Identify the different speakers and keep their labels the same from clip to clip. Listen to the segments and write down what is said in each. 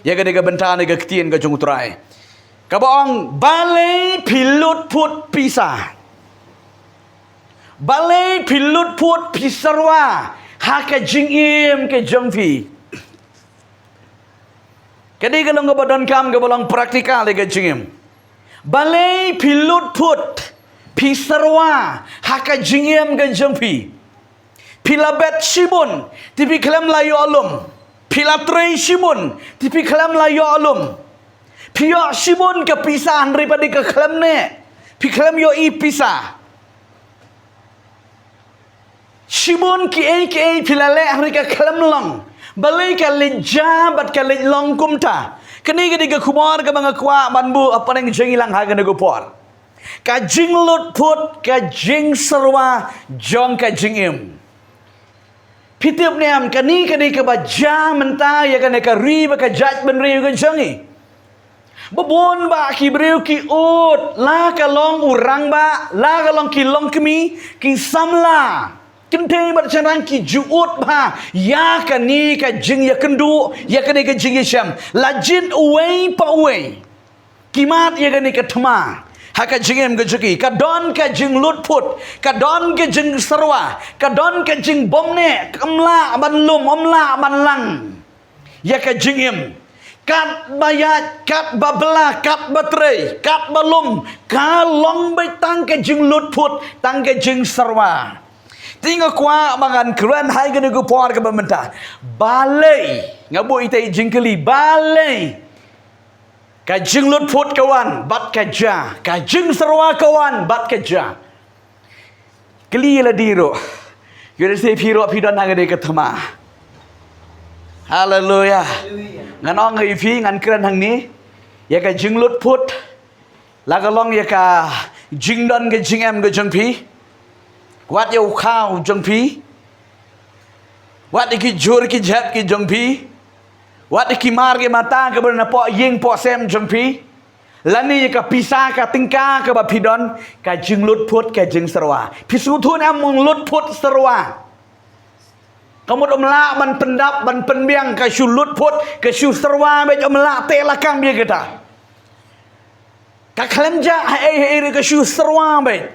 Speaker 1: ya ka ni ka benta ni ka ketien ka jung utrai ka baong balai pilut put pisah balai pilut put pisarwa ha ka jingim ke jongfi kadi ka long badon kam ka bolong praktikal ka jingim balai pilut put pisarwa ha ka jingim ke jongfi Pilabet Shibun, tipi kelam layu alum. Pilatrei Shibun, tipi kelam layu alum. Pio Shibun ke pisah daripada ke kelam ne. Pi kelam yo i pisah. Shibun ki ai pilale hari ke kelam long. Balai ke lejabat ke long kumta. Kini ke diga kumar ke banga kwa banbu apa yang jengilang haga nego por. Ka jing lut put ka jing serwa jong ka jingim. Pitip niam kani ke baja mentah ya kan ka riba ka jaj ben riu kan jangi. Bebon ba ki breu ki ut la ka long urang ba la ka long ki long kemi ki samla. Kinte ba chanang ki juut ba ya kani ka jing ya kendu ya kani ka jing sham. Lajin uwei pa uwei. Kimat ya kani ka thma. Haka jingem ke juki, kadon ke jing lut put, kadon ke jing serwa, kadon ke jing bomne, kamla ban lum, omla ban lang. Ya ke jingem, kat bayat, kat babla, kat baterai, kat balum, kalong bay tang ke jing lut put, tang ke jing serwa. Tinggal kuah mangan keren hai ke nego puar ke pemerintah. Balai, ngabu itai jing keli, balai. Kajing lut put kawan, bat kaja. Kajing serwa kawan, bat kaja. Keli la diro. Yore se piro pidon hang de ketema. Haleluya. Ngan ong ngai fi ngan keren hang ni. Ya kajing lut put. La ka long ya ka jing don ke jing em ke jong pi. Wat yo khao jong pi. Wat ki jur ki jap ki jong pi. Wat ikimar ke mata ke berna po ying po sem jengpi lani ka pisah ka tingka ka bapidon ka jing lut put ka jing serwa pisu thun among lut put serwa kamut omla ban pendap ban penbiang ka shu lut put ka shu serwa be omla te lakang dia kata ka klemja ai ka shu serwa be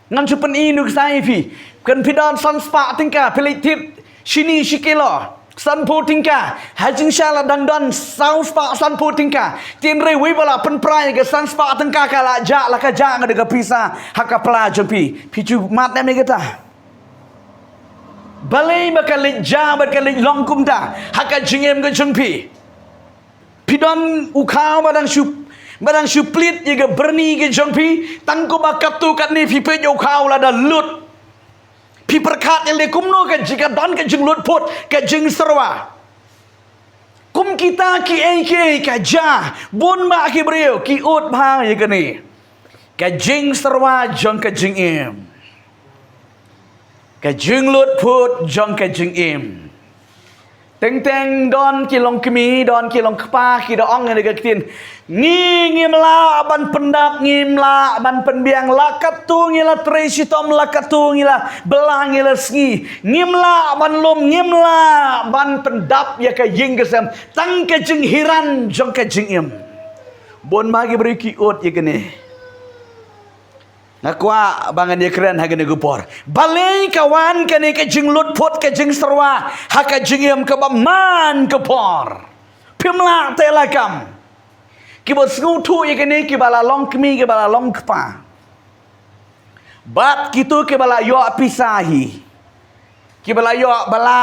Speaker 1: ngan chupen inu sai fi kan pidon san spa tingka pelitit sini shikilo San Putingka, hajing shala dangdon South Park San Putingka. Tien rei wi bala pen prai ke San Spa tengka kala ja la ka ja ngade ka pisa haka pla jempi. Picu mat nem kata. Balai maka le ja ba ka le longkum da haka jingem ke jempi. Pidon ukau badang shu plit ye ke berni ke jempi tangko ba katu kat ni pi pe ukau la da lut. Pi perkat yang kumno ke jika don ke jing lut put ke jing serwa kum kita ki ka ja bun ba ki breu ki ut bha ye ke ni ke jing serwa jong ke jing im ke jing lut put jong ke jing im teng don ki long kemi don ki long kpa ki do ong ne ke tin ngim la ban pendap ngim la ban penbiang la katu ngila tresitom la katu ngila belang ngila sngi ngim la ban lum ngim la ban pendap ya ka ying kesem tang ke jing hiran jong ke jing im bon magi beri ki ot ye kene nakwa bangan ye keren ha kene gupor balai kawan kene ke jing lut put ke jing serwa ha ka jing im ke baman ke por pimla te lakam kibot skutu ye kene ki bala long kemi ke bala long kpa bat kitu ke bala yo pisahi ki bala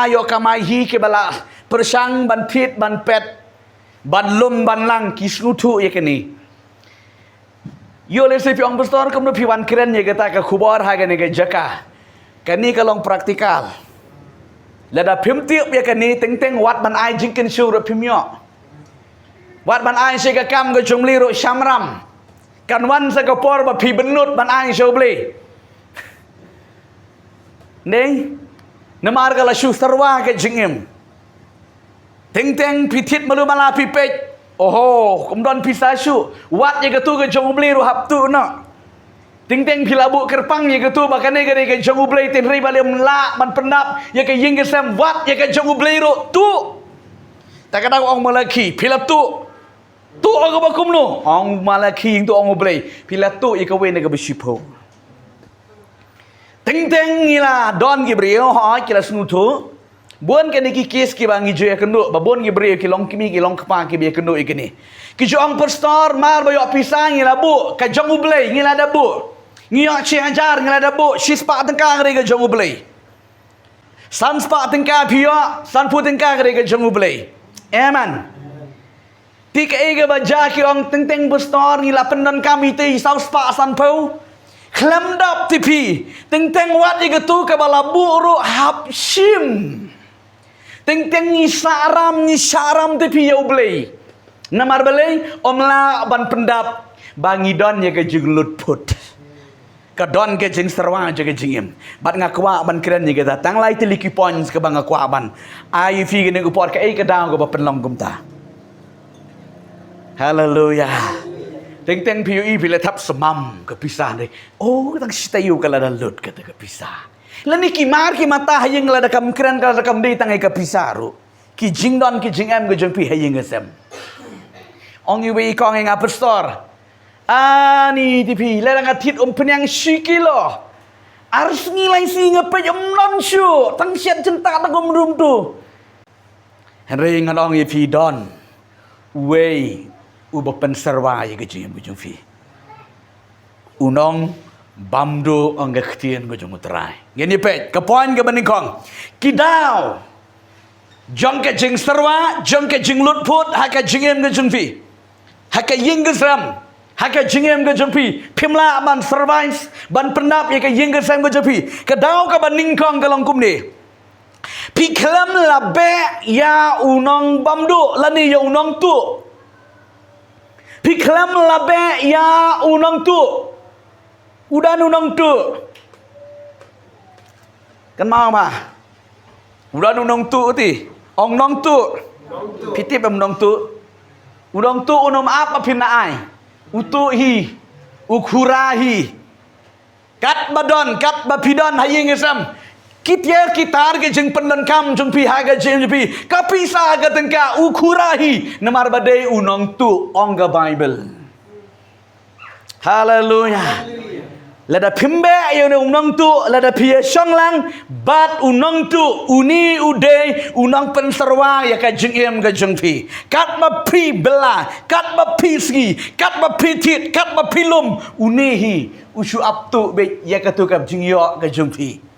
Speaker 1: yo kamahi ke bala persang ban tit ban pet ban lum ban lang ki skutu ye kene yo le se pi ong pastor kam no pi wan keren ye kata ka khubor ha kene ke jaka kani ka long praktikal lada phim tiep ye kene teng wat ban ai jinkin shu ro phim yo wat ban ai se ka kam ka chungli ro shamram kan wan sa ka por ba pi benut ban ai shu bli nei namar ka la shu sarwa ke jingim teng pitit malu mala pi pej oho kumdon pisashu wat ye gatu ke jong bli ru hap tu no ting pilabu kerpang ye gatu bakane ke ke jong bli tin ri balem la man pendap ye ke ying ke sam wat ye ke jong bli ru tu แต่kadang orang Melaki pila tu orang bakum no orang Melaki tu orang boleh pila tu ia kawin dengan bersipo teng ngila don Gabriel kila snutu buan ke ni kikis ki bangi joya kendo babon Gabriel ki long kimi ki long kapa ki biya kendo ikini ki jong pastor mar bayo pisang ngila bu ka jong ublay ngila da bu ngiyok chi ajar ngila da bu sispa tengkang re ka jong ublay san spa tengkang pio san pu tengkang re ka jong ublay amen tik ega baja ki ong teng pastor ngila pendon kami ti sau spa san pu Klam dap tipi teng wat ega tu ka bala buru hapsim teng ni saram tipi ya ublay namar balay omla ban pendap bangi don ya ke jenglut put ka don ke jeng serwa je ke jengim bat ngakwa ban keren ni kita tang lai tiliki points ke bang ngakwa ban ai fi ke ne upor ke ai ka daw ko ba penlong gumta hallelujah teng PUI bila tap semam kepisah ni. Oh, tang sitayu kala dalut kata kepisah. Lani ki mar ki mata hayeng la dakam kran kala dakam dei tangai kepisah ru. Ki jing don ki jing am go jong pi hayeng ngesem. Ong iwi kong eng apastor. Ani tipi la dang atit penyang sikilo. Ars ngilai si ngape non syu. Tang siat centak tang rum tu. Henry ngadong ipi don. Wei uba penserwa ya kejeng bujung fi unong bamdo ang gaktian bujung utrai ngeni pet ke poin ke benikong kidau jong ke jeng serwa jong ke jeng lutput haka jengem ke jengfi haka ying ke sram haka jengem ke jengfi pimla ban service ban pendap ya ke ying ke sram ke jengfi kedau ke benikong ke longkum ni pi kelam labe ya unong bamdo lani ya unong tu Piklam labe ya unang tu. Udan unang tu. Kan mau mah. Udan unang tu ti. Ong nong tu. Pitip am nong tu. Unang tu unom apa pinaai. Utu hi. Ukurahi. Kat badon, kat bapidon haying isam. Kitya kitar ke jeng pendon kam jeng pi haga jeng pi kapisa ga tengka ukurahi namar badai unong tu ongga Bible. Hallelujah. Lada pimbe yo unong tu lada pia songlang bat unong tu uni uday unong penserwa ya ka jeng em ga jeng pi. Kat ma pi bela, kat ma pi ski, kat ma pi tit, kat ma pilum unihi usu aptu be ya ka tu ka jeng yo ga jeng pi.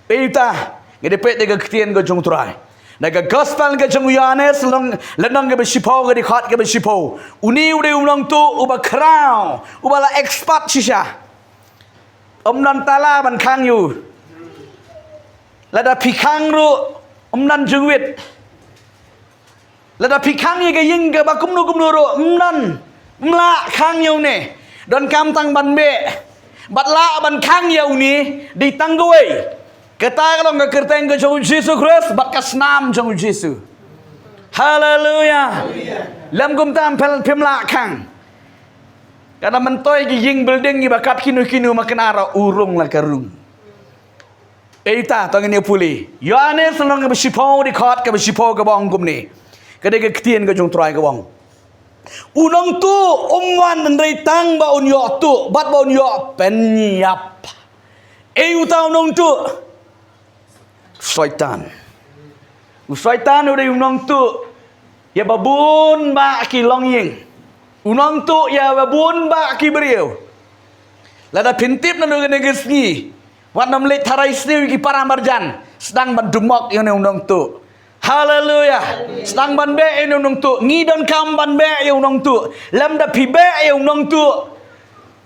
Speaker 1: Peita, ngedepet dega ketian go jong trai. Daga gospel ga jong Yohanes long lenong ga besipau ga dikhat ga besipau. Uni ude umlong tu uba krau, uba la expat shisha. Omnan tala ban khang yu. Lada pikang ru omnan jengwit. Lada pikang ye ga ying ga bakum nu ru omnan mla khang yu ne. Don kam tang ban be. Batla ban khang yu ni di tanggoi. Kata kalau nggak kerteng ke jauh Yesus Kristus, bakas nam jauh Yesus. Haleluya. Lam gum tam pemla kang. Karena mentoy ki ying building ni bakat kinu makan ara urung lah karung. Eita tong ini puli. Yohanes nong ke besipau di kot ke besipau ke bang gum ni. Kadang ke ketien ke jauh try ke bang. Unong tu umwan ndai tang ba unyo tu, bat ba unyo penyap. Utau nong tu. Syaitan udah unong tu ya babun ba ki long ying unong tu ya babun ba ki beriau lada pintip na dengan negesni wat nam le tarai sni ki para marjan sedang bandumok yang unong tu haleluya sedang ban be yang unong tu ngidon kam ban be yang unong tu lam da pi be yang unong tu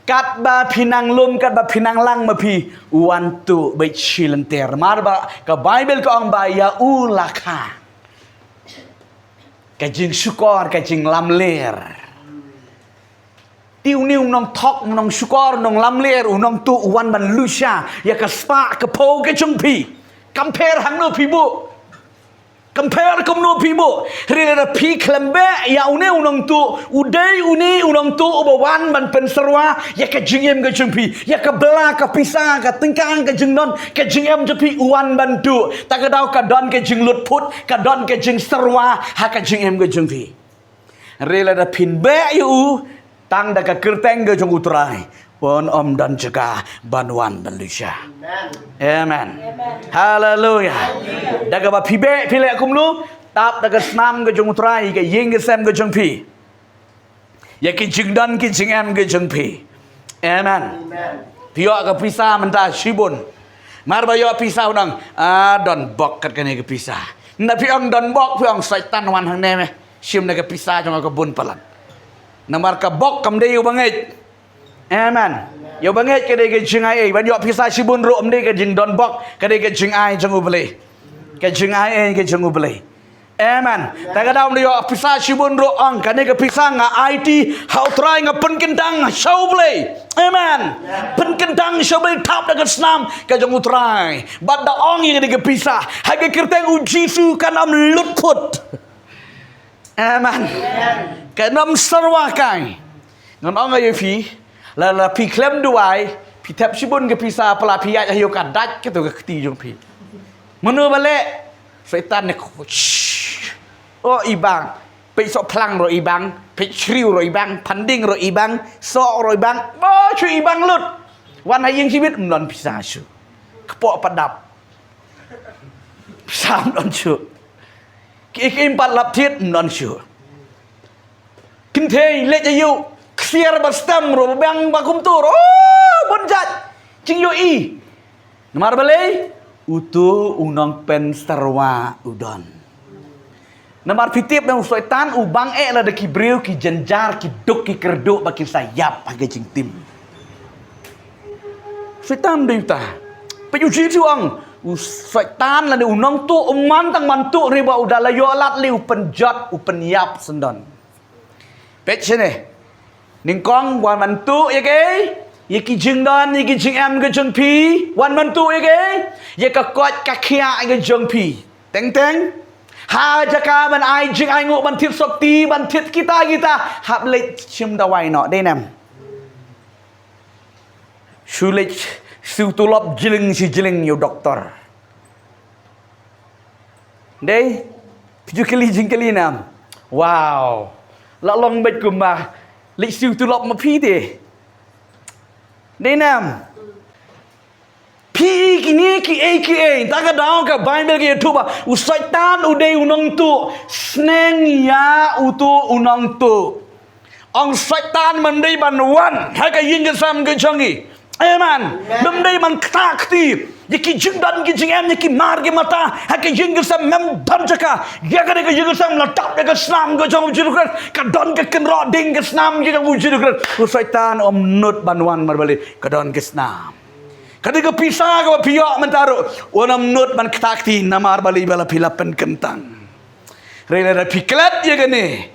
Speaker 1: kat ba pinang lum kat ba pinang lang mapi wantu bai chilenter mar ba ka Bible ko ang ba ya ulaka ka jing syukor ka jing lamler tiu ni unong thok unong syukor unong lamler unong tu wan ban lusha ya ka spa ka po ka jungpi compare hang no pi bu compare kum no pibo rela pi klembe ya une unong tu udai uni unong tu obawan ban pen serwa ya ka jingem ka jengpi ya ka bela ka pisa ka tingkang ka jingdon ka jingem jepi uan ban tu ta ka dau ka don ka jinglut put ka don ka jing serwa ha ka jingem ka jengpi rela da pin be yu tang da ka kerteng ka jong utrai pon om dan juga banwan Malaysia. Amen. Hallelujah. Daga ba pibe pile kumlu tap daga snam ke jong utrai ke ying ke sem ke jong pi. Ya ke jing dan ke jing em ke jong pi. Amen. Pio ke pisah menta shibun. Mar ba yo pisah unang don bok kat kene ke pisah. Na piong don bok piong syaitan wan hang ne me. Shim na ke pisah jong ke bun palan. Namar ka bok kam de yu banget. Amen. Yo banget ke de jing ai ban yo pisah shibun ro am de ke jing don bok ke de jing ai jong ubele. Ke jing ai ke jong ubele. Amen. Ta ka daum de yo pisah shibun ro ang ke ke pisah nga IT how try nga pen kentang show bele. Amen. Pen kentang show bele tap de snam ke jong utrai. Bad da ong ye ke pisah. Ha ke kerteng uji su kan am lut put. Amen. Ke nam sarwa kai. Ngon ong ye fi la pi klem duai pi tap shibun ke pisah pala pi ya yo ka dat ke tu ke ti jong pi menu bale setan ne oh ibang pe so plang ro ibang pe shriu ro ibang panding ro ibang so ro ibang bo chu ibang lut wan hai yingชีวิตnon pisah chu kepok padap sam non chu ki impat lap thiet non chu kin thei le ja yu Siar bastam ro bang bakum tur oh bonjat cing yo I nomor balai utu unong pen sarwa udon nomor fitip nang syaitan ubang la de kibriu ki jenjar ki duk ki kerduk baki sayap pakai cing tim syaitan deita penyuci tuang syaitan la de unong tu uman tang mantu riba udala yo alat liu penjat upen yap sendon pet sene Ning kong wan mantu ya ke ye ki jing don ye ki jing em ke jong pi wan mantu ya ke ye ka kot ka khia ke jong pi teng teng ha jaka ban ai jing ai ngu ban thit sok ti ban thit kita hap le chim da wai no de nam shu le su tu lop jiling si jiling yo doktor de piju kali jing kali nam wow la long bet kumah lịch sử tu lọc mà phi thế đây nam phi ki a ta ka daw ka bible ke youtube usaitan uday unong tu sneng ya utu unong tu ong saitan man dei ban wan ha ka yin ka sam ka changi amen dum dei man ktak ti Yaki jing dan ki jing em yaki mar ki mata haki jing sam mem dan jaka ya ka de jing sam la tap de snam go jong jiru ka don ke kenro ding ke snam ki jong jiru syaitan om nut banwan marbali ka don ke snam ka de pisah ka pio mentaro onam nut ban ktakti namar bali bala pilapen kentang rela piklat ya gane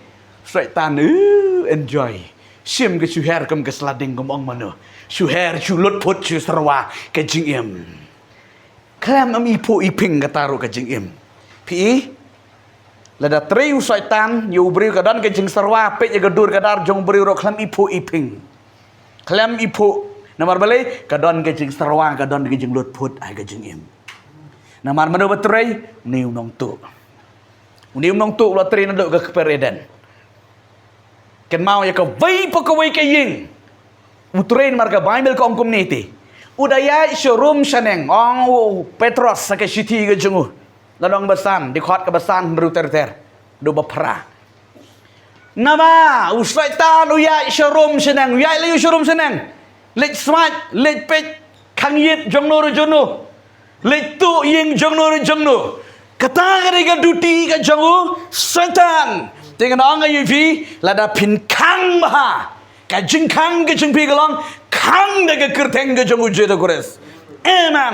Speaker 1: syaitan enjoy sim ke suher kam ke slading kom ong mano suher chulut put chu sarwa ke jing em Klam am ipu iping kataru ke jing im. Pi lada triu syaitan yu beriu kadan ke jing sarwa pe je gadur kadar jong beriu ro klam ipu iping. Klam ipu namar balai kadan ke jing sarwa kadan ke jing lut put ai ke jing im. Namar manu batrai niu nong tu. Niu nong tu lo tri naduk ke pereden. Ken mau ya ka vai pa ka vai ke ying. Utrain marga Bible ko ongkum niti. Udaya showroom saneng ong Petros sa city ke jungu ladong basan di khot ke basan ruter do bapra nama usaitan uya showroom saneng uya le showroom saneng lech smart lech pet khang yit jongno ru jono lech tu ying jongno ru jongno kata ga duty ke jungu satan dengan ong yuvi lada pin khang ba ka jing khang ke jing pi galong khang daga kerteng ga jong uje da gores amen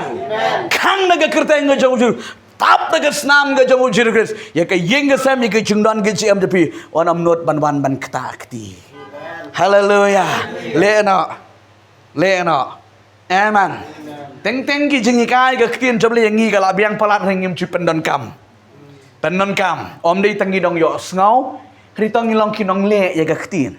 Speaker 1: khang daga kerteng ga jong uje tap daga snam ga jong uje da gores ya ka yeng ga sam ya ka jingdan ga chi am da pi onam not ban ban kta kti hallelujah le no amen teng teng ki jing kai ga ktien jom le yangi ga la biang palat hengim chi pendon kam Penon kam. Om di tangi dong yo sngau. Hari tangi long kinong le ya gaktin.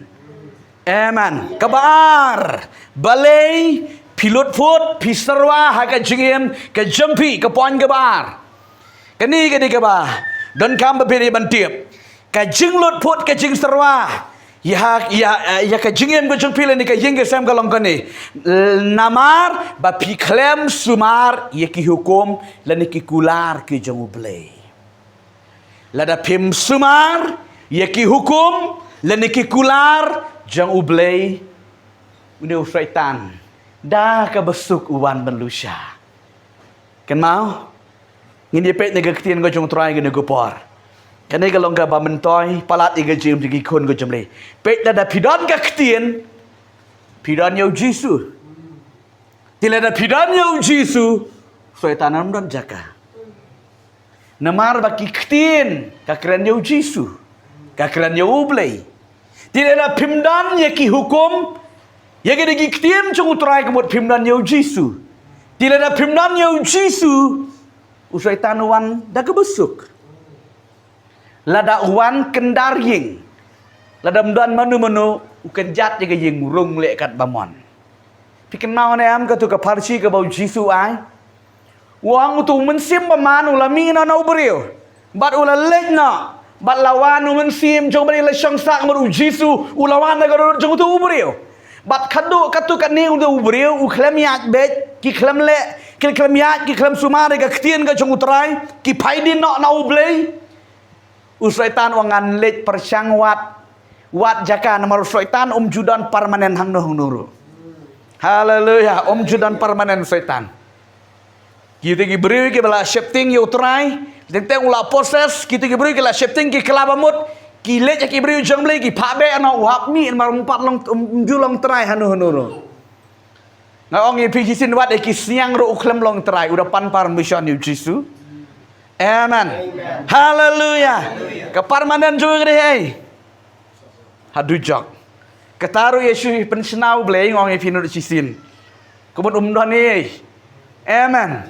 Speaker 1: Amen. Kabar. Balai. Pilot food. Pisarwa. Haka jingim. Ka jumpi. Ka poin kabar. Kani kabar. Don kam bapiri bantiap. Ka jinglot food. Ka jing sarwa. Ya ka jingim ko jung pila ni ka jing sam ka long kani namar ba piklem sumar ya ki hukum la ni ki kular ki jung ublay la da pim sumar ya ki hukum la ni ki kular jung ublay uni syaitan da ka besuk uwan manusia kan mau ngini pet ni ka ketien ko jung try ko por Kani kalau enggak bamentoy palat iga jim jigi kun go jemle. Pek da pidon ka ketien. Pidon yo Jisu. Tila da pidon yo Jisu. Syaitan don jaka. Namar baki ketien ka keren yo Jisu. Ka keren yo ublay. Tila da pimdan ya ki hukum. Ya ga digi ketien chung utrai kemut pimdan yo Jisu. Tila da pimdan yo Jisu. Syaitan wan da kebusuk. Lada uwan kendar ying. Lada mduan manu ukan jat jaga ying rung lekat bamon. Pikan mau ne am katu ka parsi ka bau Jisu ai. Wang utu mensim baman ulami na ubrio. Bat ula lek na. Bat lawan mensim jong bari le syang sak maru Jisu ulawan na ka jong utu ubrio. Bat kadu katu kan ni utu ubrio u klem yat bet ki klem le ki klem yat ki klem sumare ka ktien ka jong utrai ki paidin na ublay. Syaitan wangan lej persyang wat jaka nomor syaitan judan permanen hang nuru. Haleluya, judan permanen syaitan. Kita beri ke bala shifting yo try, tentang ulah proses kita beri ke la shifting ki kelabamut ki lej ki beri jang beli ki phabe ana uhap mi mar empat long julong try hanu nuru. Ngaong ye pijisin wat ki siang ro uklem long try udah pan par mission yo Jisu. Amen. Haleluya. Keparmanen juga deh. Hadujak. Ketaru Yesus pensenau bleng ngong epinu cisin. Kebun umdan ni. Amen.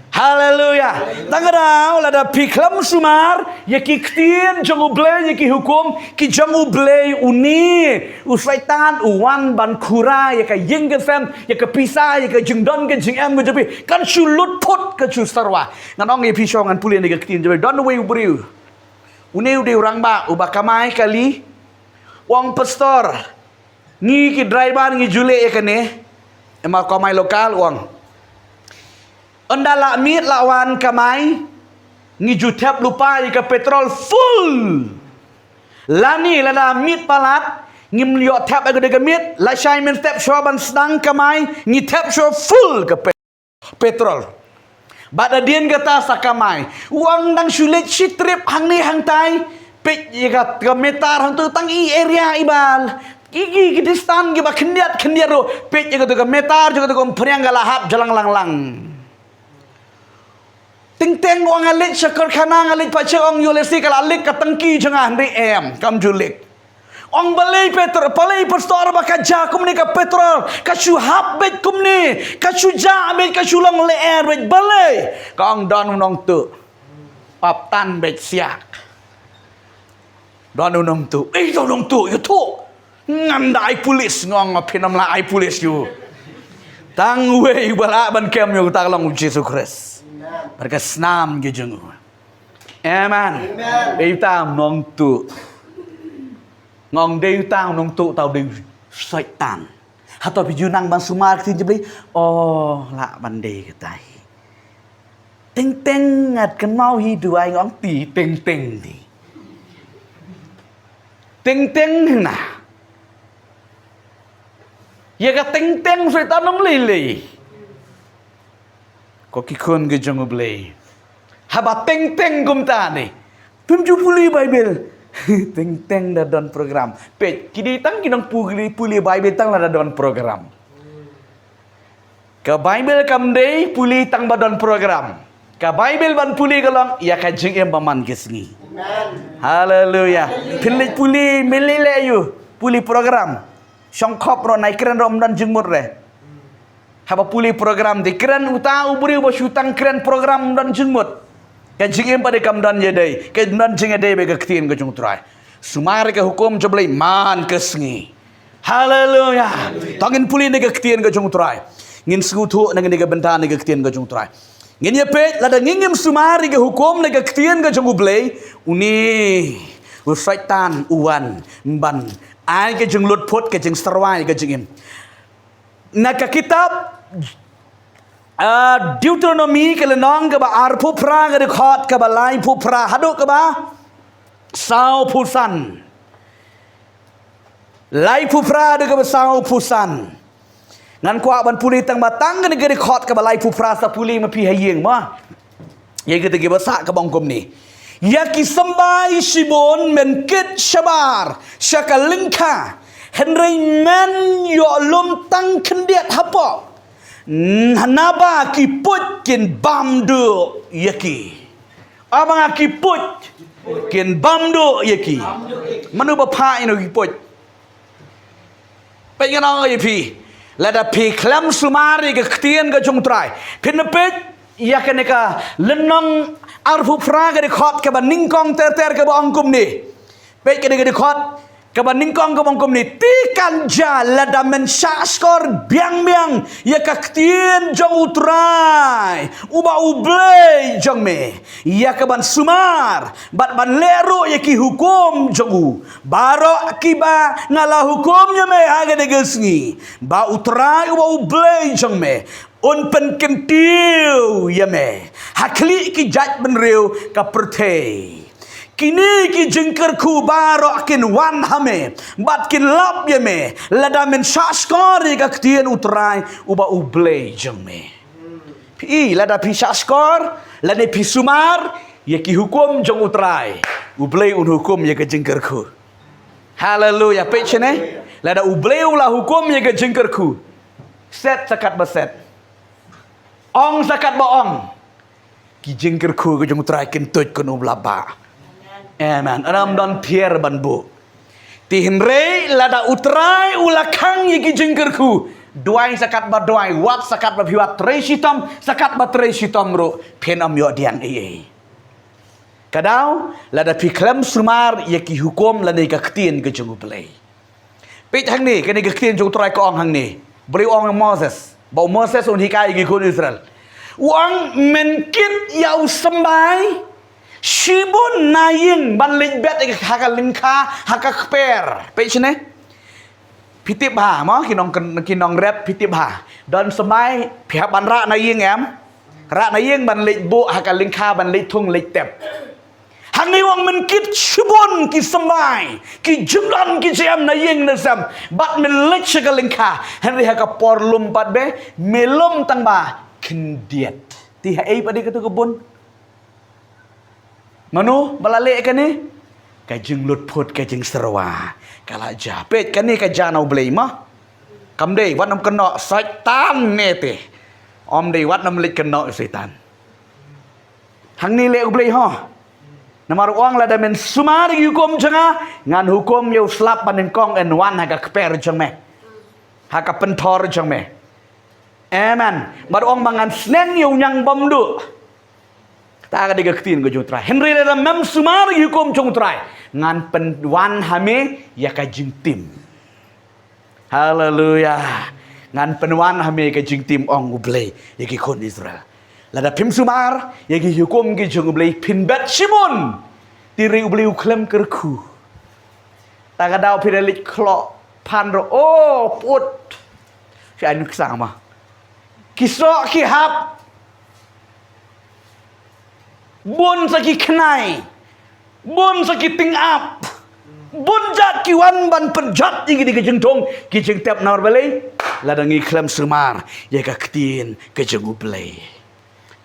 Speaker 1: Haleluya. Tangadau lada piklam sumar ya ki ktien jangu bleng ya ki hukum ki jangu bleng uni usaitan uwan ban kura ya ka yeng gesem ya ka pisah ya ka jengdon ke jengam ke jepi kan sulut put ke sarwa nganong ye pisongan pulien ya ka ktien jepi don we ubriu uni ude urang ba ubakamai kali wong pastor ni ki driver ngi jule ya kane ema komai lokal wong Anda mit lawan kamai ngijutep lupa ika petrol full. Lani lada mit palat ngim liot tap aga de mit la shai men tap shoban sedang kamai ngi tap show full ke petrol. Bada dien kata sakamai. Uang dang sulit trip hang ni hang tai pek ika metar hang tu tang i area ibal. Gigi distan giba kendiat ro pek ika tu metar juga tu priang galahap jalang lang. Ting wang alik syakar khana alik pace ong yolesi kala alik katengki jengah ri em kam julik ong balai petrol balai pastor bakaja kumni ka petrol kasu habet kumni kasu jabet kasu long le air bet balai ka ong don unong tu pap tan bet siak don unong tu unong tu yo tu ngandai polis ngong pinam la ai polis you tang we bala ban kem yo taklong Jesus Christ Berkesnam gejungu. Amen. Kita nong tu. Ngong deu tao nong tu tao deu syaitan. Hatau pijunang bang sumar tin jebli. Oh, la bande ketai. Ting ngat kan mau hiduai ngong ti ting ni. Ting nah. Ya ka ting syaitan nom lili. Ko kikun ke jangu blay. Haba teng gum ta ni. Pimju puli Bible. Teng da don program. Pet kidi tang kinang puli Bible tang la da don program. Ka Bible kam day puli tang ba don program. Ka Bible ban puli kalong ya ka jing em baman gesni. Haleluya. Pilit puli melile yu puli program. Syongkop ro naik keren rom dan jengmur re. Haba puli program di keren uta ubri bo syutang keren program dan jengmut. Kajing pada kamdan yadai, kamdan jing yadai bega ketien ke jung trai. Sumar ke hukum coblai man ke sengi. Haleluya. Tangin puli nega ketien ke jung trai. Ngin sekutu nega bentan nega ketien ke jung trai. Ngin ya pet lada ngingim sumar ke hukum nega ketien ke jung ublai. Uni usaitan uwan ban. Ai ke jung lut pot ke jung serwai ke jingim. Naka kitab Deuteronomy ke lenong ke ba arpu pra ke dekat ke ba lai pu pra haduk ke ba sau pusan lai pu pra de ke ba sau pusan ngan kwa ban puli tang batang ke dekat ke ba lai pu pra sa puli ma pi hayeng ma ye ke te ba sa ke bongkom ni ya ki sambai shibon men kit shabar shakalingka henry men yo lum tang kendiat hapo Hanaba ki put kin bamdu yaki. Abang ki put kin bamdu yaki. Manu bapa ino ki put. Pengen orang pi. Lada pi klam sumari ke ketien ke jung trai. Pinepet ya keneka lenong arfu praga de khot ke ban ningkong ter ke ba angkum ni. Pet ke de khot ke ban ningkong ke bangkum ni tikan ja lada men skor biang ya ka ketien jong utrai uba ublei jong me ya ke ban sumar ban leru ya ki hukum jong baro kiba ngala hukumnya me haga de gesngi ba utrai uba ublei jong me un pen kentiu ya me hakli ki jaj ben reu ka pertei Kini ki jengker ku barok kin wan hame bat kin lap ye me lada men shaskori ka ketien utrai uba ublei jeng me pi lada pi shaskor lada pi sumar ye ki hukum jeng utrai ublei un hukum ye ka jengker ku haleluya pe chene lada ublei ulah hukum ye ka jengker ku set sakat baset ong sakat ba ong ki jengker ku ka jeng utrai kin toj kun ublaba Amen. Anam don pier banbu. Tihinre lada utrai ulakang yiki jengkerku. Duai sakat ba duai, wat sakat ba biwat tresitom, sakat ba tresitom ro penam yo diang iye. Kadau lada piklam sumar yiki hukum lada ikaktin ke jengu pelai. Pit hang ni kene ikaktin jeng utrai ko ong hang ni. Beri ong Moses. Bau Moses un hikai yiki kun Israel. Uang menkit yau sembai Shibun naying ban lik bet ik haka lingka haka kper pechne pitip ha mo kinong rep pitip ha don semai pihak ban ra naying em ra naying ban lik bu haka lingka ban lik thung lik tep hang ni wang men kit shibun ki semai ki jumlan ki jam naying nasam bat men lik haka lingka henry haka por lumpat be melum tang ba kendiet ti hai padi ketu kebun Manu balalik kan ni kajeng lut put kajeng serwa kala japet kan ni kajanau blei mah kam dei wat nam kena setan nete om dei wat nam lik kena setan hang ni le blei ha namar uang la damen sumar hukum janga ngan hukum yo slap panen kong en wan haga kper jang me haga pentor jang me amen mar uang mangan sneng yo nyang bom du ta ga diga ketin go jotrai henry le mem sumar hukum jotrai ngan penwan hame ya ka jingtim haleluya ngan penwan hame ka jingtim ong ublei ya ki kon Israel lada pim sumar ya ki hukum ki jong ublei pin bet simun tiri ublei uklem kerku ta ga dau pirelik klo panro oh put si anu sama kisok ki hap Bun saki kenai, bun saki ting up, bun jat kiwan ban penjat igi di kejengtong, kejeng tiap nawar balai, ladangi klam semar, ya kaktin kejengu balai.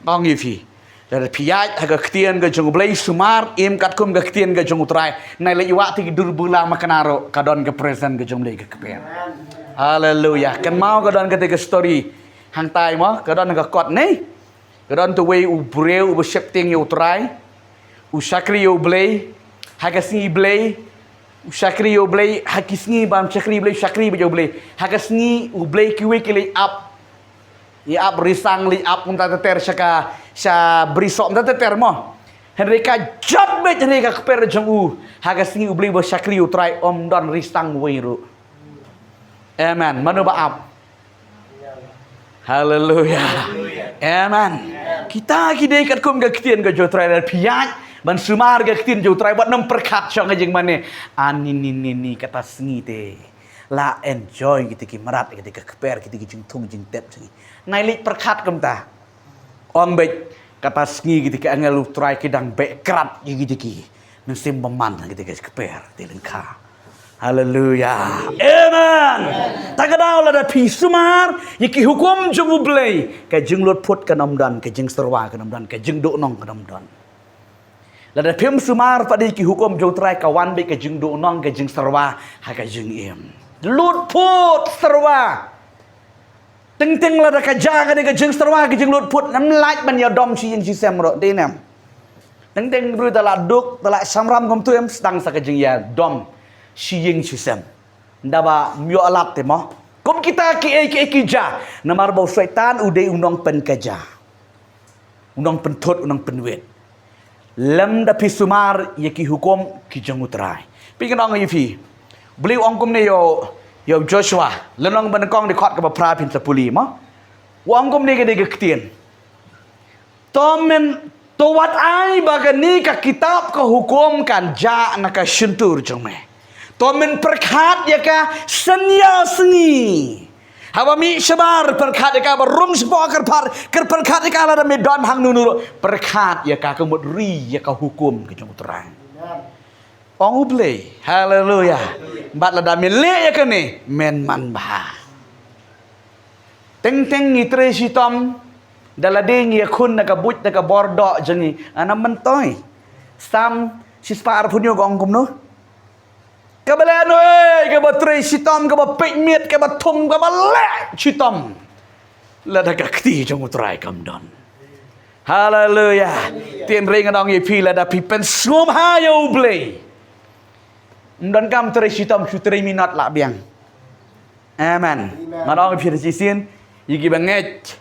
Speaker 1: Bang yifi, lada piyaj haga kaktin kejengu balai semar, im katkum kaktin kejengu trai, nai lagi waktu dur bulan makanaro, kadon ke present kejengu balai kekepen. Haleluya, kan mau kadon ketika story hang tai mo, kadon ke kot nih. Kadang tu way ubreu ubesepting yo try, usakri yo blay, hagasni blay, usakri yo blay, hakisni bam sakri blay, sakri yo blay, hagasni ublay kiwe kili up, ya up risang li up unta ter saka sa brisok unta ter mo, Henrika jabet henrika keper jong haga singi ubli bo syakri utrai om don ristang wiru. Amen. Manu baap. Haleluya. Amen. Kita kidai kat kum ga kitien ga jo trai piat ban sumar ga kitien jo trai buat nem perkat syong ga jeng mane. Ani kata singi te. La enjoy kita ki merat kita keper kita ki jeng tung jeng tep singi. Nailik perkat kum ta. Om bet kata sengi gitu ke angelu try kidang bekrat gitu ki nsim beman gitu ke keper dilengka. Haleluya. Amen. Tagadau la da pi sumar yiki hukum jung ublei ke jeng lot put ke namdan ke jeng serwa ke namdan ke jeng do nong ke namdan. La da pim sumar padi ki hukum jung try kawan be ke jeng do nong ke jeng serwa ha ke jeng im. Lot put serwa Teng la da kaja ka de jeng serwa ke jeng lot put nam laj ban ya dom si yang si sem ro de nam. Teng bru tala duk tala samram kom tu em stang sa ke jeng ya dom si yang si sem. Ndaba myo alat te mo. Kom kita ki ja namar bau syaitan ude unong pen kaja. Unong pen tot unong pen wet. Lem da pi sumar ye ki hukum ki jeng utrai. Pi kan ong yifi. Beliau ong kom ne yo Joshua, lenong benekong di kot ke bapra pin sepuli mo. Wang kom ni ke ketien. Tomen towat ai bagani ka kitab ka hukum kan ja na ka syuntur jome. Tomen perkat ya ka senya sengi. Hawa mi sebar perkat ya ka barung sepo ker perkat ya ka la me don hang nunu perkat ya ka kemut ri ya ka hukum ke jong terang. Ong ublei, haleluya. Bat lada milik ya ke ni, men man bah. Teng ngitre si tom, dalading ya kun naga but naga bordok jengi, anam mentoy. Sam si spar punyo gong kum no. Kabalan oi, kabatre si tom, kabapik miet, kabatum, kabalek si tom. Lada kakti jong utrai kamdon. Haleluya. Tien ring adong ye pi lada pi pen sum ha yo ublei. Dan kam terisitam sutri minat lah biang. Amen. Ngadong pi resisin yigi banget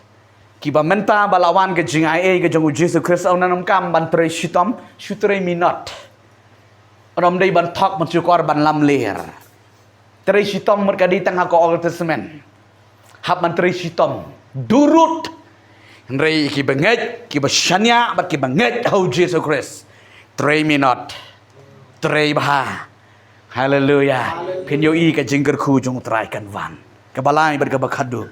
Speaker 1: kiba menta balawan ke jing ai ke jong Jesus Christ au nanam kam ban terisitam sutri minat. Onom dei ban thok ban sukor ban lam ler. Terisitam merkadi tengah ko Old Testament. Hab ban terisitam durut. Rei ki banget kiba syanya bat ki banget au Jesus Christ. 3 minat. 3 bah. Haleluya. Penyo i ka jingger khu jong trai kan wan. Kabalai ber ka bakadu.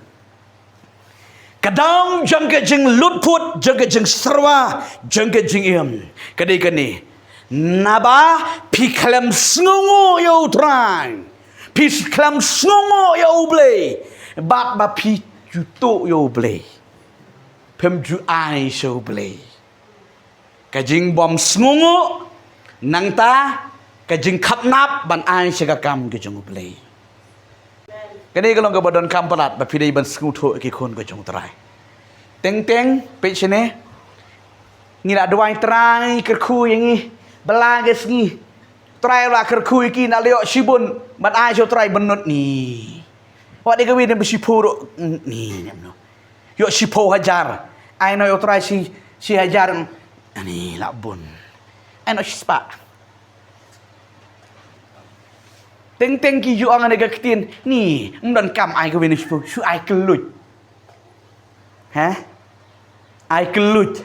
Speaker 1: Kadang jang ke jing lutput, jang ke jing serwa, jang ke jing im. Kadai kani. Naba pi kalam snungu yo trai. Pi kalam snungu yo blei. Bat ba pi jutu yo blei. Pem ju ai so blei. Ka jing bom snungu nang ta kajing khap nap ban ai segakam ke jong play. Kani kalong ka badon kam palat ba pidai ban skutho ke kon ke jong trai. Teng pe sene. Ngira duai trai kerku yangi bala ke sngi. Trai la kerku iki na leo sibun ban ai so trai benut ni. Wa de gawi den bisipo ni namno. Yo sipo hajar. Ai no yo trai si hajar ani labun. Ai no spa. Teng ki ju ang nega ketin ni mdan kam ai ko wini su ai kelut. Ha? Ai kelut.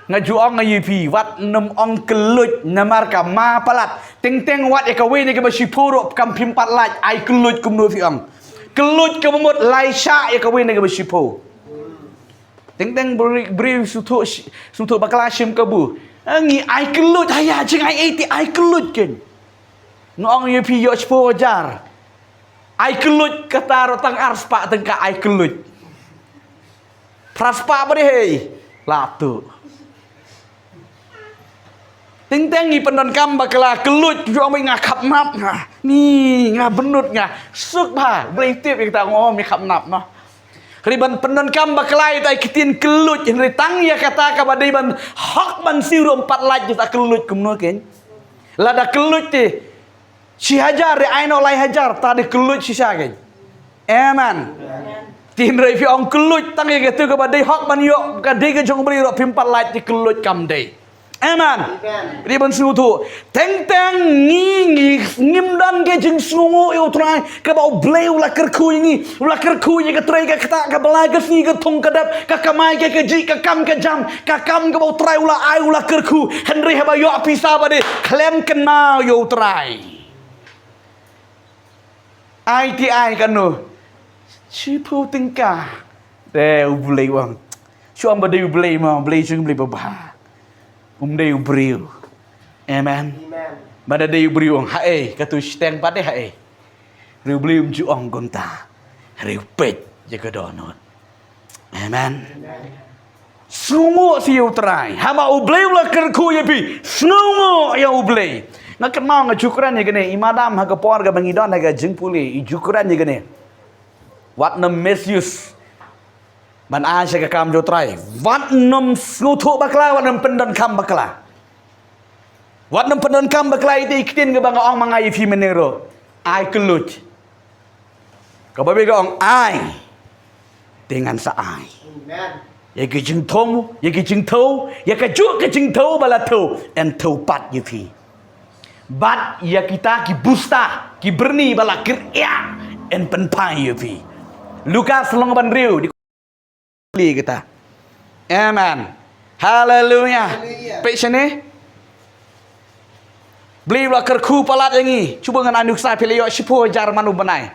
Speaker 1: Ngaju ang ngai pi wat nem ong kelut namar ka ma palat. Teng wat e ka wini ke basipuro kam pimpat laj ai kelut kum no fi ang. Kelut ke mut lai sya e ka wini ke basipo. Teng beri sutu bakala sim kabu. Ngi ai kelut haya jing ai ai kelut ken. Noong ye pi yo spo jar. Ai kelut kata rotang arspa tengka ai kelut. Praspa beri hei. Latu. Teng i pendon kam bakala kelut yo mai ngakap nap nga. Ni nga benut nga. Suk ba beli tip kita ngom mi khap nap no. Riban pendon kam bakala tai kitin kelut henry tang ya kata ka badai ban hak ban siru 4 laj ta kelut kumno ken. Lada kelut ti si hajar re aino lai hajar tadi kelut si sagen. Amen. Tin rei fi ong kelut tang ye getu ke badai hak ban yo ka de ke jong beri ro pimpat lai ti kelut kam dei. Amen. Riban sutu. Teng ngim dan ke jing sungu eu trai ke bau bleu la kerku ini. La kerku ye ke trai ke kata ke belai ke si ke tung ke dap ke kamai ke ji ke kam ke jam ke kam ke bau trai ula ai ula kerku. Henry haba yo pisa bade klem kenal eu trai. Ai ti ai kan no. Chipu tingkah. Deu blei wang. Chuam bade blei ma blei chung blei ba. Deu beriu. Amen. Bada deu beriu ang hae katu steng pade hae. Riu beliu ju ong gonta. Riu pet jaga donot. Amen. Sungu si utrai. Hama ublei la kerku ye pi. Sungu ya ublei. Ngakan mau ngajukuran ye gene imadam ha kapor ga bangidon ha ga jengpuli ijukuran ye gene. What na misuse. Ban ai sẽ cam cho trai vắt nôm ngô thụ bạc la vắt nôm pendon kam bạc la vắt nôm pendon kam bạc la itu ikitin ke bang ong mangai fi menero ai kelut kau babi ong ai dengan sa ai ya ke jing thong ya ke jing thâu ya ke juk ke jing thâu bala thâu en thâu pat ye fi bat ya kita ki busta ki berni bala kir ya en pen pai ye fi Lukas long ban riu kita. Amen. Hallelujah. Pek sini. Beli lah kerku palat yang ni. Cuba dengan anu saya pilih yok sipu jar manu benai.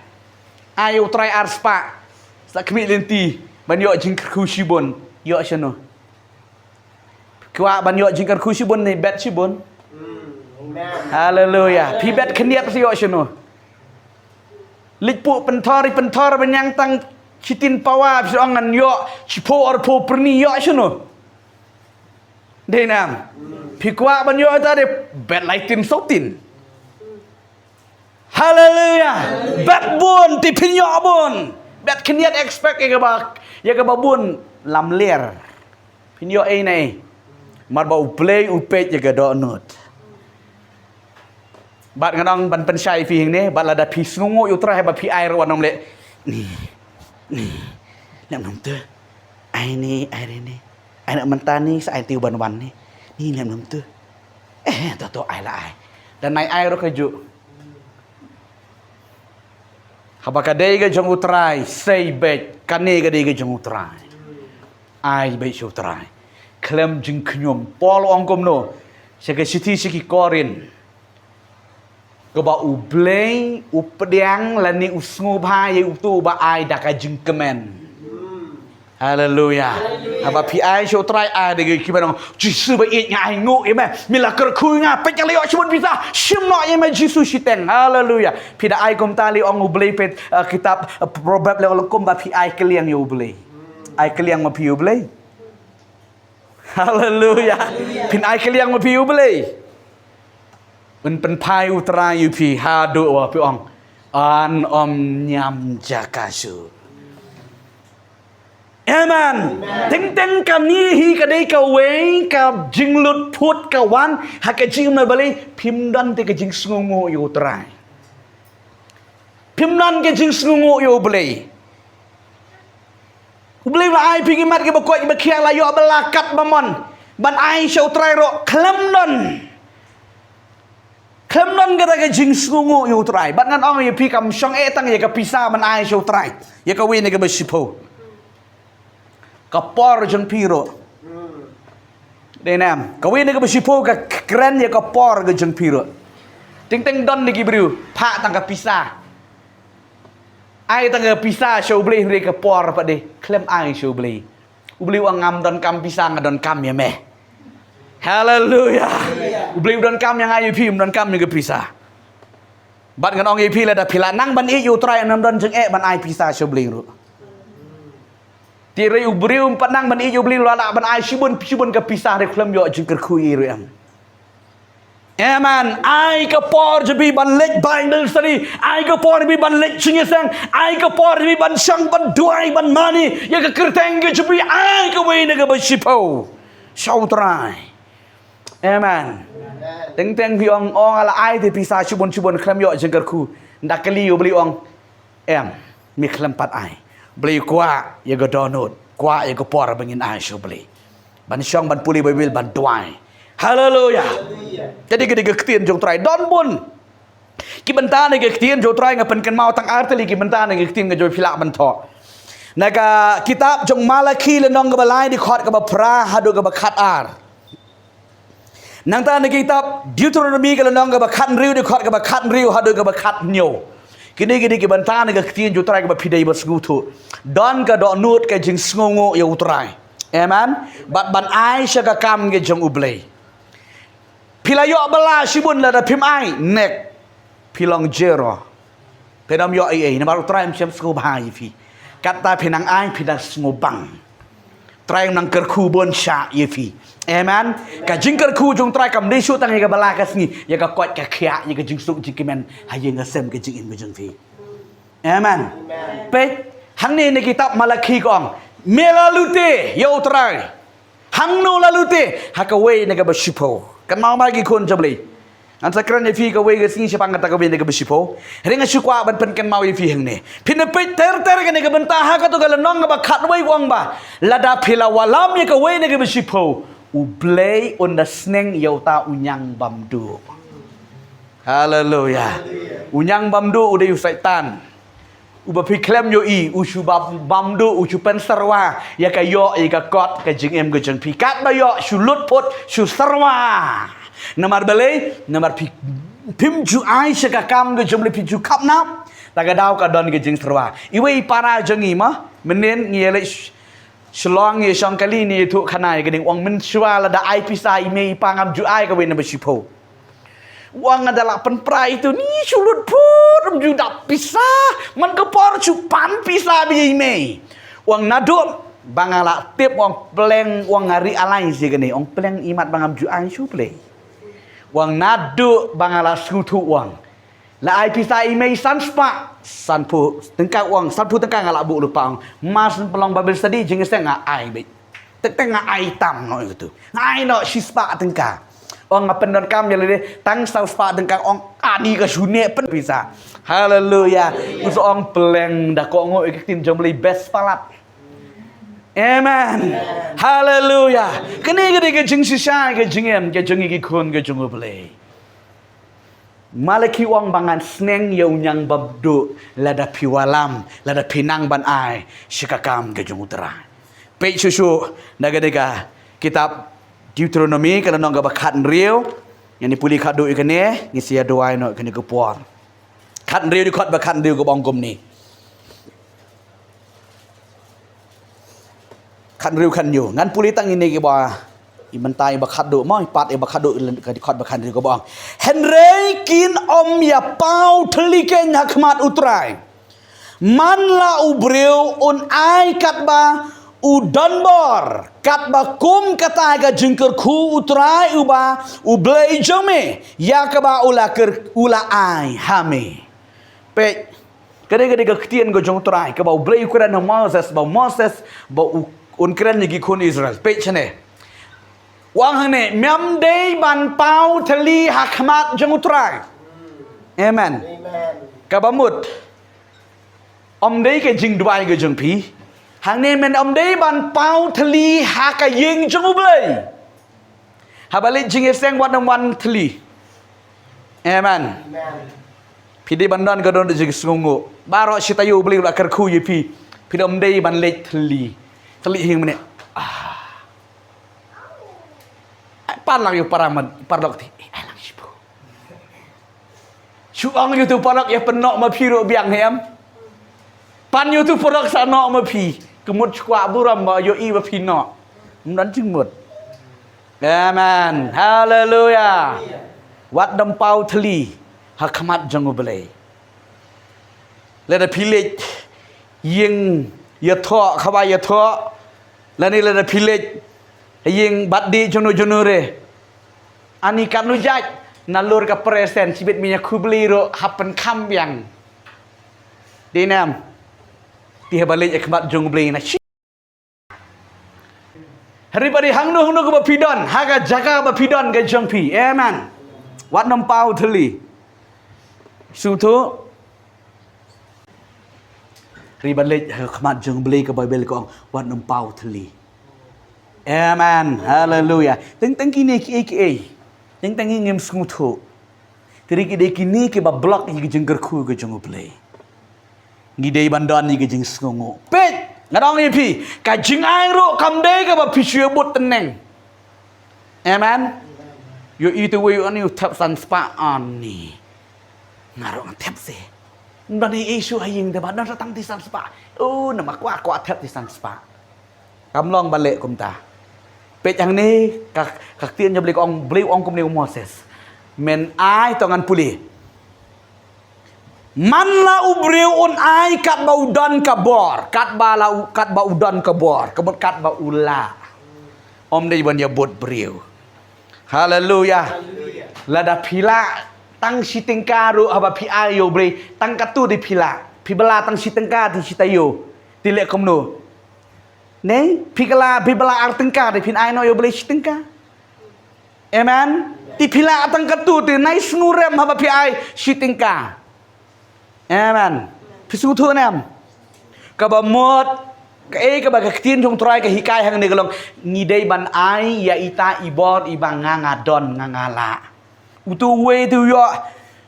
Speaker 1: Ayo try arspa. Sak kemik lenti. Ban yok jing kerku sibon. Yok sino. Kuat ban yok jing kerku sibon ni bet sibon. Hallelujah. Pi bet keniat si yok sino. Lipu pentor benyang tang Citin pawa bisangan yo cipo or po perni yo sino. Denam. Pikwa ban yo tadi bet lightin sotin. Hallelujah. Bet bun tipin yo bun. Bet keniat expect ya ke babun lam ler. Pin yo nei. Mar bau play upet ya ke donut. Bat ngadong ban pensai fi hing ne bat lada pi snungu yo tra ba pi air wanong le. Ni, làm nông tư, ai nak mentah ni, saya tiu ban ni, ni làm nông tư, tahu ai lah ai, dan naik air keju, habakah dia ke jong utrai, say bet, kane ke dia ke jong utrai, ai bet jong utrai, klem jeng kenyum, pol ongkom no, sekai siti seki korin. Kau ublei, upediang, lani usngu bahaya utu ba ai dak ajeng kemen. Hallelujah. Apa pi ai show try ai de kibanong Jisu ba it nya ai ngu e ma. Mila kerku nga pe jale yo chimon bisa. Shimno e ma Jisu shiteng. Hallelujah. Pi da ai kom tali ong ublei pet kitab probab le ong kom ba pi ai keliang yo ublei. Ai keliang ma pi ublei. Hallelujah. Pin ai keliang ma pi ublei. Pen pai utara yupi hadu wa pi ong an om nyam jakasu. Amen. Teng kami hi kadai ka wei ka jinglut put ka wan ha ka jing na balai pimdan te ka jing sungu yu utara. Pimdan ka jing sungu yu balai. Balai wa ai pingi mat ke bakoi ba khiang la yo balakat bamon. Ban ai show trai ro klamnon. Kemnon kata ke jing sungu yu trai. Bat ngan ong ye pi kam shong tang ye ka pisa man ai show trai. Ye ka win ye ka besipo. Ka por jeng piro. Denam. Ka win ye ka besipo ka keren ye ka por ke jeng piro. Ting don ni gibriu. Pa tang ka pisa. Ai tang ka pisa show beli re ka por pa de. Klem ai show beli. Ubeli wang ngam don kam pisa ngadon kam ye meh. Hallelujah. Beli udan kam yang ayu pi udan kam yang pisah. Bat ngan ong ye pi la da pila nang ban yu trai nam don jeng ban ai pisah so beli ru. Ti re ubri panang ban yu beli la ban ai shibun ke pisah re klem yo jeng kerkui ru am. Amen. Ai ka por jebi ban lek Bible study. Ai ka por jebi ban lek chingesang. Ai ka por jebi ban sang ban duai ban mani. Ya ka kerteng ke jebi ai ka we na ka ba shipo. Shau trai. Amen. Teng pi ong ala ai te pisah chubon klem yo jeng kerku. Ndak kali yo beli ong mi klem pat ai. Beli kwa ye go donut, kwa ye go por bangin ai sho beli. Ban syong ban puli Bible ban duai. Haleluya. Jadi ketika ketien jong try don bun. Ki benta ne ke ketien jong try ngapen kan mau tang arteli ki benta ne ke ketien ke joi phila ban tho. Naga kitab jong Malaki le nong ke balai di khot ke ba pra hadu ke ba khat ar. Nang ta ne kitab Deuteronomy ke le nong ke ba khat riu di khot ke ba khat riu hadu ke ba khat nyo. Kini ki benta ne ke ketien jong try ke ba pidai ba sgutu. Don ka do nut ke jing sngongo ya utrai. Amen. Bat ban ai saka kam ke jong ublei. Pilayo bala sibun la da pim ai nek pilong jero. Pedam yo ai na baru try macam sku bahai fi. Kata pinang ai pinang ngobang. Try nang kerku bon sha ye fi. Amen. Ka jing kerku jong try kam desu tang ka bala ka sngi ya ka kot ka khia ya ka jing suk jing kimen ha ye nga sem ka jing in ba jing fi. Amen. Pe hang ni ne kitab Malaki kong melalute yo try. Hang no lalute ha ka we ne ka ba shipo. Kan mau bagi kun jabli. An sakran ye fi ka we ga sing siapa ngata ka we ne ka bisipo. Ringa syukwa ban pen kan mau ye fi hang ne. Pin pe ter ka ne ka benta ha ka to ka nong ba khat we wang ba. Lada phila walam ye ka we ne ka bisipo. U play on the sneng yauta unyang bamdu. Haleluya. Unyang bamdu udah yu syaitan. Uba piklem yo i usu bamdu usu pensarwa ya ka yo i ka kot ka jing em ka jeng pikat ba yo sulut pot su sarwa namar bale namar pim ju ai se ka kam ka jom le pi ju kap na ta ka daw ka don ka jing sarwa iwe para jeng i ma menen ngie le shlong ye shong kali ni thu khanai ka ding ong men shwa la da ai pisa i me pangam ju ai ka we na ba sipo. Wang adalah penprai itu ni sulut pun juda pisah man kepor cupan pisah bi me wang naduk bangala tip wang pleng wang ngari alai si gini wang pleng imat bangam ju ai su play wang naduk bangala skutu wang la ai pisah me san spa san pu tengkak wang san pu tengkak ngala bu lupa mas pelong babel sedih jeng nga ai be tengkak ai tam no itu ai no sispa tengkak orang ngapen kam ya le tang sau spa dengkang ong ani ka sune pen bisa. Haleluya. Uso ong peleng dak kok ngo ikin jom le best palat. Amen. Haleluya. Kene gede ke jing sisa ke jingem ke jing iki kun ke jung play. Malaki wang bangan sneng yau nyang babdu lada piwalam lada pinang ban ai sikakam ke jung utara. Pe susu nagadega kitab Deuteronomy kana nong ga khat riu yang dipuli khat do ikane ngisi doai no ikane ko por khat riu di khat ba khat riu ko bong kum ni khat riu khan yu ngan puli tang ini ke ba i mentai ba khat do mo pat e ba khat do ka di khat ba khat riu ko bong henrei kin om ya pau thli ke nyakmat utrai man la ubreu un ai kat ba Udanbor kat ba kum kata ga jengker ku utrai uba ublei jome ya ka ba ula ai hame pe kade ga ktien go jong trai ka ba ublei ukuran Moses ba un kren ni gi kun Israel pe chane wang hane myam dei ban pau thali hakmat jong utrai amen ka ba mut om dei ke jing duai ga jong pi hang ne men om dei ban pau thli ha ka ying jong ublei ha balik jing eseng wan thli amen pidi bandan ka don jing sungu baro sitayu ublei la kerku yipi pidi om dei ban lek thli hing mene pan lang yu paraman parlok ti ai lang sipu chu ong yu tu parlok ya penok ma phiru biang hem pan yu tu parlok sa nok ma phi kemut chua buram ba yo i ba pino dan ching mut amen haleluya wat dam pau thli hakmat jangu belai le da pilej ying ya tho khawa ya tho la ni le da pilej ying baddi jono re ani kam nu jaj nalur ka present sibit minya kubli ro hapen kam yang dinam dia balik ekmat jong blei na hari bari hang nu ko ba pidon haga jaga ba pidon ga jong pi amen wat nam pau thli su thu hari balik ekmat jong blei ka bible ko wat nam pau thli Amen. Hallelujah. Teng kini ki. Teng ngem smutu. Tiri kini ke ba blok yi jeng gerku ke jeng uplay. Ngidei bandon yi jeng sungu. Pet ngadong ni pi. Ka jeng ai ro kam dei ka ba pi syebut teneng. Amen. Yo itu we on you tap san spa on ni. Ngarok tap se. Ndani isu aying de ba datang di san spa. Oh nama kwa tap di san spa. Kamlong balik kum ta. Pet yang ni kak tian je beli ong kum ni Moses. Men ai tongan puli. Man la ubriu on ai kat ba udan kabor, kat ba udan kabor, kebut kat ba ula. Om de ban ya bot briu. Haleluya. Lada pila tang sitingkaru aba pi ayo bre, tang katu di pila. Pi bela tang sitengka di sitayo. Dilek komno. Nei, bibela artengka di pin ai no yo beli sitengka. Amen. Ti pila atang katu ti nai snurem haba pi ai sitengka. Amen. Pisu thu nam. Ka ba mot ka ka ba ka tin jong trai ka hikai hang ne galong ngidei ban ai ya ita ibor ibang ngadon ngala. Utu we tu yo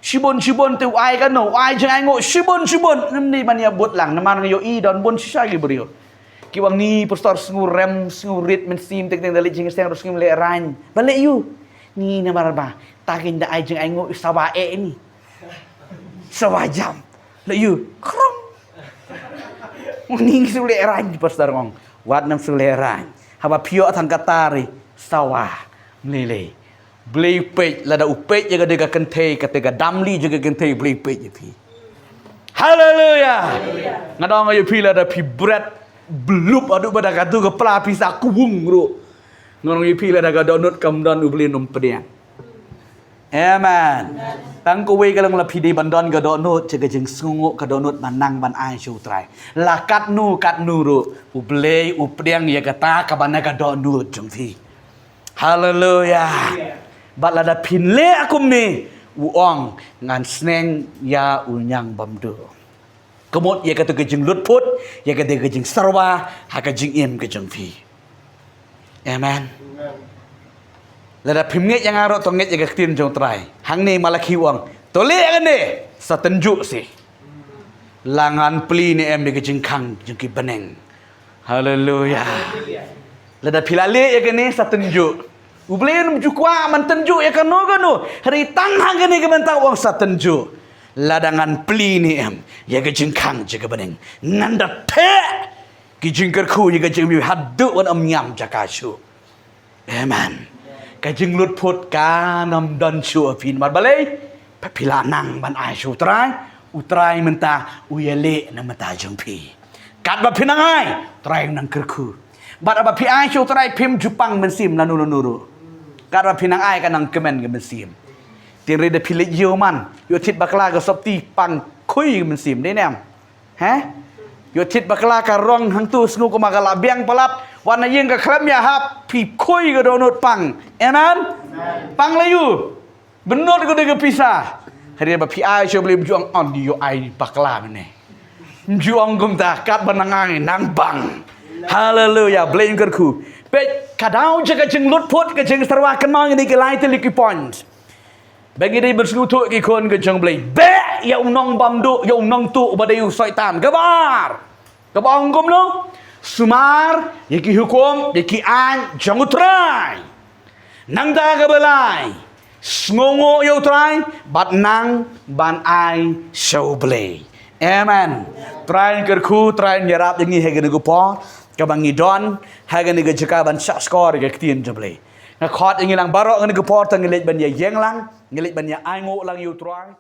Speaker 1: shibon tu ai ka no ai jeng ai ngo shibon nam ni ban ya bot lang naman yo I don bon sisa gi brio. Kiwang ni pastor ngurem ngurit mensim tek dali jeng steng terus ngim le ran. Balik you. Ni na marba. Takin da ai jeng ai ngo sawa ni. Sawa jam. Le you. Krong. Ning sule ran pastor ngong. Wat nam sule ran. Haba pio thang katari sawa mlele. Blei pej lada upej jaga dega kentei katega damli jaga kentei blei pej pi. Haleluya. Ngadong ayo pi lada pi bread belup aduk pada katu kepala pisah kuhung ro. Ngon yi pila daga donut kam don ubli num pediang. Amen. Tang ko we kalang la pidi bandon ga donut cega jeng sungu ka donut manang ban ai shu trai. La kat nu ro ublei upediang ya kata ka bana ga donut jeng fi. Haleluya. Bat lada pinle akum ni uong ngan sneng ya unyang bamdo. Kemot ya kata kejeng lutput, ya kata kejeng sarwa, ha kejeng im kejeng fi. Amen. Lada pimnget yang arok tonget ya ketin jong trai. Hang ni malaki wang. Tole kan ni satenjuk si. Langan peli ni em de kejeng kang jeng ki beneng. Haleluya. Lada pilale ya kan ni satenjuk. Ublen jukwa man tenjuk ya kan no. Hari tang hang kan ni ke mentau wang satenjuk. Ladangan peli ni em ya kejeng kang jaga beneng nganda te kejeng kerku ya kejeng bi hadu wan nyam jakasu. Amen. Kejeng lut put kanam dan su apin mar balai papila nang ban ai su utrai menta uyale na mata jengpi kat ba pinangai trai nang kerku bat ba pi ai su trai pim jupang mensim nanu kat ba pinangai kanang kemen ke mensim. Tiri de pilih man, yo tit bakla ke sopti pang kui mensim ni nem, yo tit bakla ke rong hang tu sengu ko magala biang palap, wana yeng ke klam ya hap pi kui ke donut pang, amen? Pang layu, benot ko de ke pisah. Hari ba pi ai syo boleh berjuang on yo ai bakla ni. Berjuang gum ta kat banangai nang bang. Haleluya, blame kerku. Pe kadau jaga jeng lut put ke jeng sarwa kan mau ni ke lai te liki point. Bagi dia bersekutu ke kon ke jeng blai. Be ya unong bamdu ya unong tu pada yu syaitan. Gabar. Kabang gum no. Sumar ya ki hukum ya ki an jang utrai. Nang da ka balai. Sngongo ya utrai bat nang ban ai show blai. Amen. Try kerku try nyarap yang ni hege po. Kabang idon hege ni jeka ban sak skor ke tien jeblai. Khot yang lang barok ni ke por tang ngelit ban ya yeng lang ngelit ban ya ai ngo lang yu try